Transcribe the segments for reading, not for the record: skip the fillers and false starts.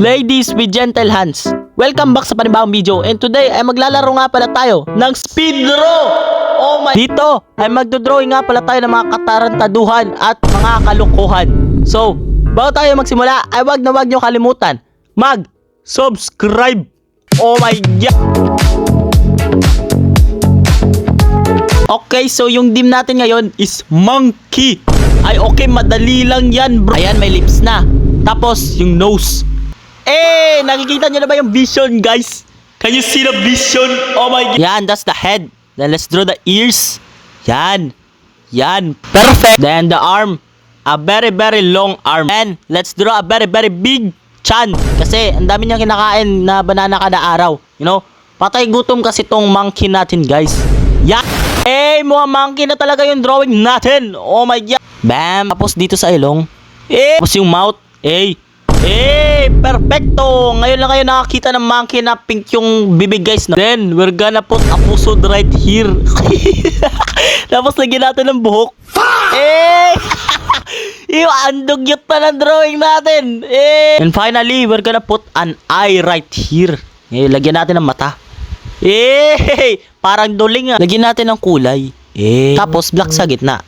Ladies with gentle hands, welcome back sa panibagong video, and today ay maglalaro nga pala tayo ng speed draw. Oh my! Dito ay magdodrawing nga pala tayo ng mga katarantaduhan at mga kalukuhan. So, bago tayo magsimula ay wag nyo kalimutan mag-subscribe. Oh my god! Okay, so yung team natin ngayon is monkey. Ay okay, madali lang yan bro. Ayan, may lips na. Tapos yung nose. Nakikita nyo na ba yung vision, guys? Can you see the vision? Oh my god. Yan, that's the head. Then let's draw the ears. Yan. Yan. Perfect. Then the arm. A very long arm. And let's draw a very big chan. Kasi ang dami niyang kinakain na banana kada araw. You know? Patay gutom kasi tong monkey natin, guys. Yan. Mga monkey na talaga yung drawing natin. Oh my god. Bam. Tapos dito sa ilong. Tapos yung mouth. Perfecto! Ngayon lang kayo nakakita ng monkey na pink yung bibig, guys. Then, we're gonna put a pusod right here. Tapos lagyan natin ng buhok. Yung andog yun pa ng drawing natin. And finally, we're gonna put an eye right here. Lagyan natin ng mata. Parang duling ah. Lagyan natin ng kulay. Tapos black sa gitna.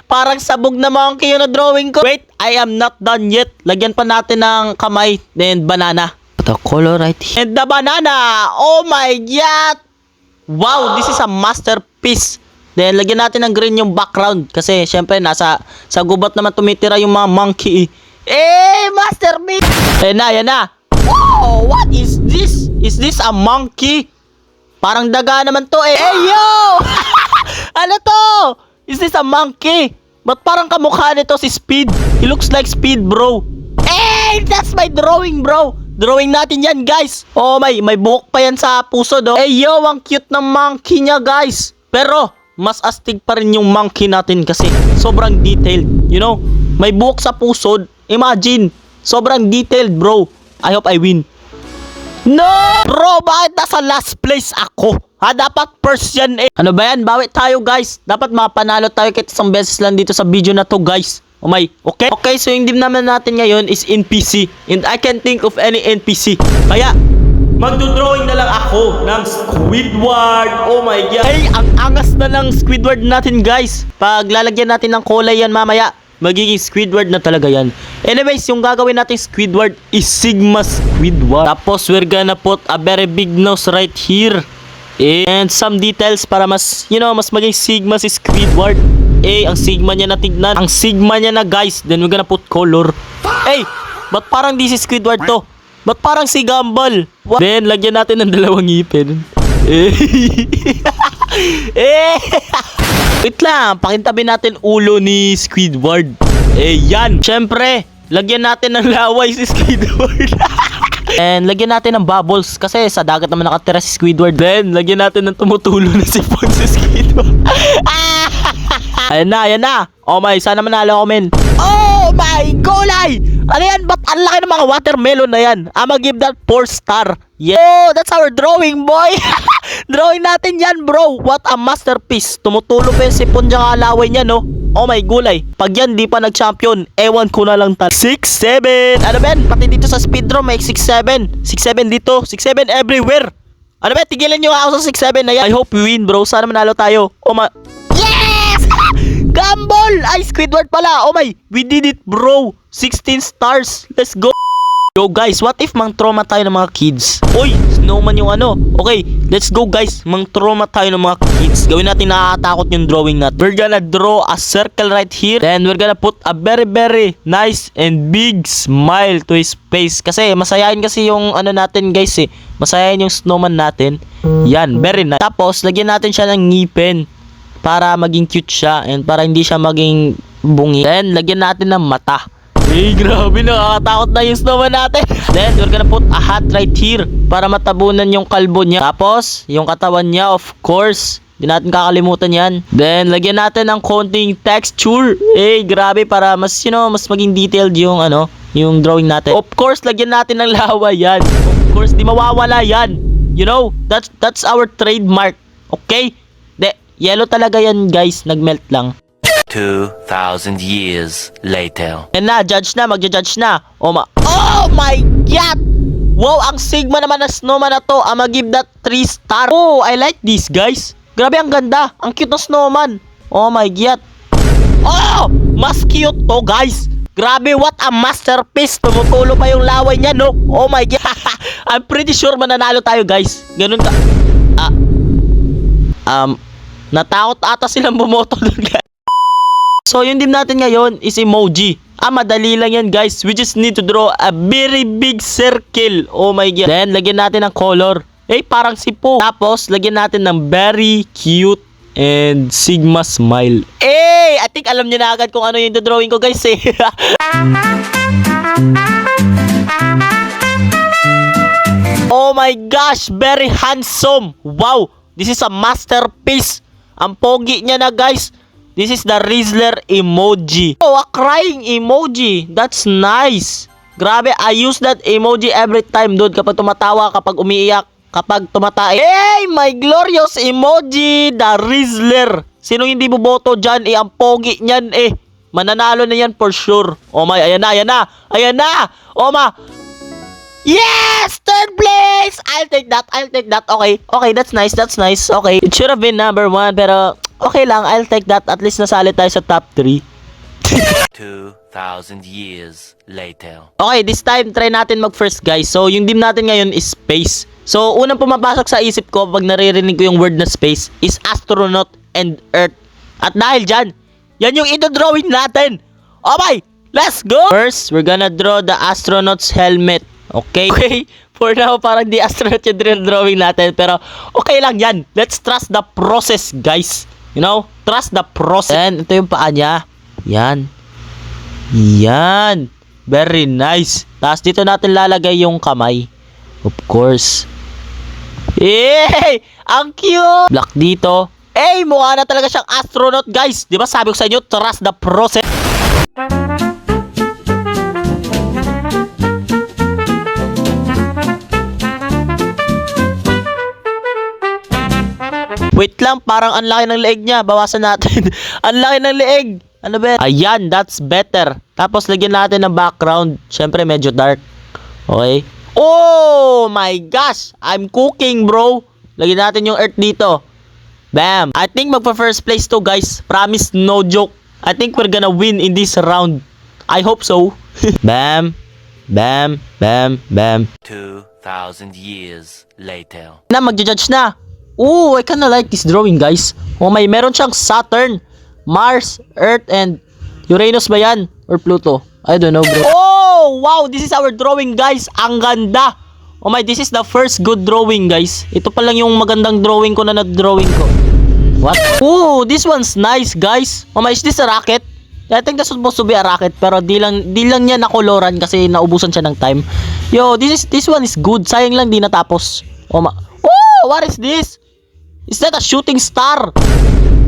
Parang sabog na monkey yung na-drawing ko. Wait, I am not done yet. Lagyan pa natin ng kamay and banana. The color right here. And the banana. Oh my god. Wow, this is a masterpiece. Then lagyan natin ng green yung background. Kasi syempre nasa sa gubat naman tumitira yung mga monkey. Masterpiece. Yan na. Wow, what is this? Is this a monkey? Parang daga naman to yo! Ano to? Is this a monkey? Ba't parang kamukha nito si Speed? He looks like Speed, bro. That's my drawing, bro. Drawing natin yan, guys. Oh may buhok pa yan sa puso, do. Yo, ang cute ng monkey niya, guys. Pero, mas astig pa rin yung monkey natin kasi sobrang detailed. You know, may buhok sa puso. Imagine, sobrang detailed, bro. I hope I win. No! Bro, bakit nasa last place ako? Dapat first yan Ano ba yan? Bawi tayo, guys. Dapat mapanalo tayo kahit isang beses lang dito sa video na to, guys. Okay? Okay, so yung team naman natin ngayon is NPC. And I can't think of any NPC. Kaya, magdodrawing na lang ako ng Squidward. Oh my god. Ang angas na ng Squidward natin, guys. Pag lalagyan natin ng kulay yan mamaya, magiging Squidward na talaga yan. Anyways, yung gagawin natin Squidward is Sigma Squidward. Tapos, we're gonna put a very big nose right here. And some details para mas, mas maging Sigma si Squidward. Ang Sigma niya na tignan. Ang Sigma niya na, guys. Then, we're gonna put color. Ba't parang di si Squidward to? Ba't parang si Gumball? What? Then, lagyan natin ng dalawang ngipin. Wait lang, pakintabi natin ulo ni Squidward. Yan. Siyempre, lagyan natin ng laway si Squidward. And lagyan natin ng bubbles kasi sa dagat naman nakatira si Squidward. Then, lagyan natin ng tumutulo na sipon si Squidward. Ayan na. Oh my, sana manalo ako, men. Oh my, gulay! Ano yan? Ba't ang laki ng mga watermelon na yan? I'ma give that 4 star. Yeah, that's our drawing, boy. Drawing natin yan, bro. What a masterpiece. Tumutulo pa yung sipon dyan kalaway niya, no? Oh my, gulay. Pag yan di pa nag-champion, ewan ko na lang 6-7. Ano ben? Pati dito sa speedrun may 6-7. 6-7 dito. 6-7 everywhere. Ano ben? Tigilan nyo ako sa 6-7 na yan. I hope we win, bro. Sana manalo tayo. Oh my... Yes! Gumball! Ay, Squidward pala. Oh my, we did it, bro. 16 stars. Let's go. Yo guys, what if mang trauma tayo ng mga kids? Uy, snowman yung ano. Okay, let's go guys. Mang trauma tayo ng mga kids. Gawin natin nakakatakot yung drawing natin. We're gonna draw a circle right here. Then we're gonna put a very nice and big smile to his face. Kasi masayahin kasi yung ano natin guys Masayahin yung snowman natin. Yan, very nice. Tapos, lagyan natin siya ng ngipin para maging cute siya and para hindi siya maging bungi. Then, lagyan natin ng mata. Grabe, nakakatakot na yung snowman natin. Then, we're gonna put a hat right here para matabunan yung kalbo niya. Tapos, yung katawan niya, of course. Hindi natin kakalimutan yan. Then, lagyan natin ng konting texture. Grabe, para mas, mas maging detailed yung, yung drawing natin. Of course, lagyan natin ng laway yan. Of course, di mawawala yan. That's our trademark. Okay? Yellow talaga yan, guys. Nagmelt lang. 2,000 years later. Yan na, judge na, magja-judge na. Oh Oh my God! Wow, ang Sigma naman na snowman na to. I'ma give that 3 star. Oh, I like this, guys. Grabe, ang ganda. Ang cute na snowman. Oh my God. Oh! Mas cute to, guys. Grabe, what a masterpiece. Tumutulo pa yung laway niya, no? Oh my God. I'm pretty sure mananalo tayo, guys. Ganun ka. Natakot ata silang bumoto doon, guys. So, yung team natin ngayon is emoji. Madali lang yan, guys. We just need to draw a very big circle. Oh my God. Then, lagyan natin ng color. Parang sipo. Tapos, lagyan natin ng very cute and Sigma smile. I think alam niyo na agad kung ano yung drawing ko, guys, eh. Oh my gosh, very handsome. Wow, this is a masterpiece. Ang pogi niya na, guys. This is the Rizzler emoji. Oh, a crying emoji. That's nice. Grabe, I use that emoji every time, dude. Kapag tumatawa, kapag umiiyak, kapag tumatay. My glorious emoji, the Rizzler. Sino hindi boboto dyan? Ang pogi niyan, mananalo na yan for sure. Oh my, ayan na, ayan na. Ayan na. Oh ma. Yes! Third place! I'll take that. I'll take that. Okay. Okay, that's nice. That's nice. Okay. It should have been number 1, pero okay lang. I'll take that. At least nasali tayo sa top 3. 2,000 years later. Okay, this time, try natin mag-first, guys. So, yung team natin ngayon is space. So, unang pumapasok sa isip ko pag naririnig ko yung word na space is astronaut and earth. At dahil dyan, yan yung ito-drawing natin. Okay, let's go! First, we're gonna draw the astronaut's helmet. Okay? Okay, for now, parang di astronaut yung drawing natin. Pero, okay lang yan. Let's trust the process, guys. You know? Trust the process. And ito yung paa niya. Yan. Yan. Very nice. Tapos dito natin lalagay yung kamay. Of course. Ang cute! Black dito. Mukha na talaga siyang astronaut, guys. Di ba sabi ko sa inyo, trust the process. Wait lang, parang ang laki ng leeg niya. Bawasan natin. Ang laki ng leeg. Ano ba? Ayan, that's better. Tapos lagyan natin ng background. Syempre medyo dark. Okay. Oh my gosh, I'm cooking, bro. Lagyan natin yung earth dito. Bam. I think magpa-first place to, guys. Promise, no joke. I think we're gonna win in this round. I hope so. Bam. Bam. Bam. Bam. 2,000 years later. Na, magja-judge na. Oh, I kinda like this drawing, guys. Oh my, meron siyang Saturn, Mars, Earth, and Uranus ba yan? Or Pluto? I don't know, bro. Oh, wow, this is our drawing, guys. Ang ganda. Oh my, this is the first good drawing, guys. Ito pa lang yung magandang drawing ko na na-drawing ko. What? Oh, this one's nice, guys. Oh my, is this a rocket? I think that's supposed to be a rocket, pero di lang niya nakoloran kasi naubusan siya ng time. Yo, this one is good. Sayang lang di natapos. Oh ma. Oh, what is this? Is that a shooting star?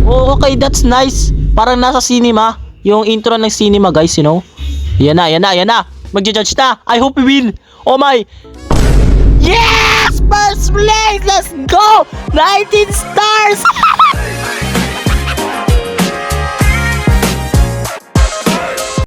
Oh, okay, that's nice. Parang nasa cinema. Yung intro ng cinema, guys, you know? Yan na, yan na, yan na. Magja-judge na. I hope we win. Oh my. Yes! First place! Let's go! 19 stars!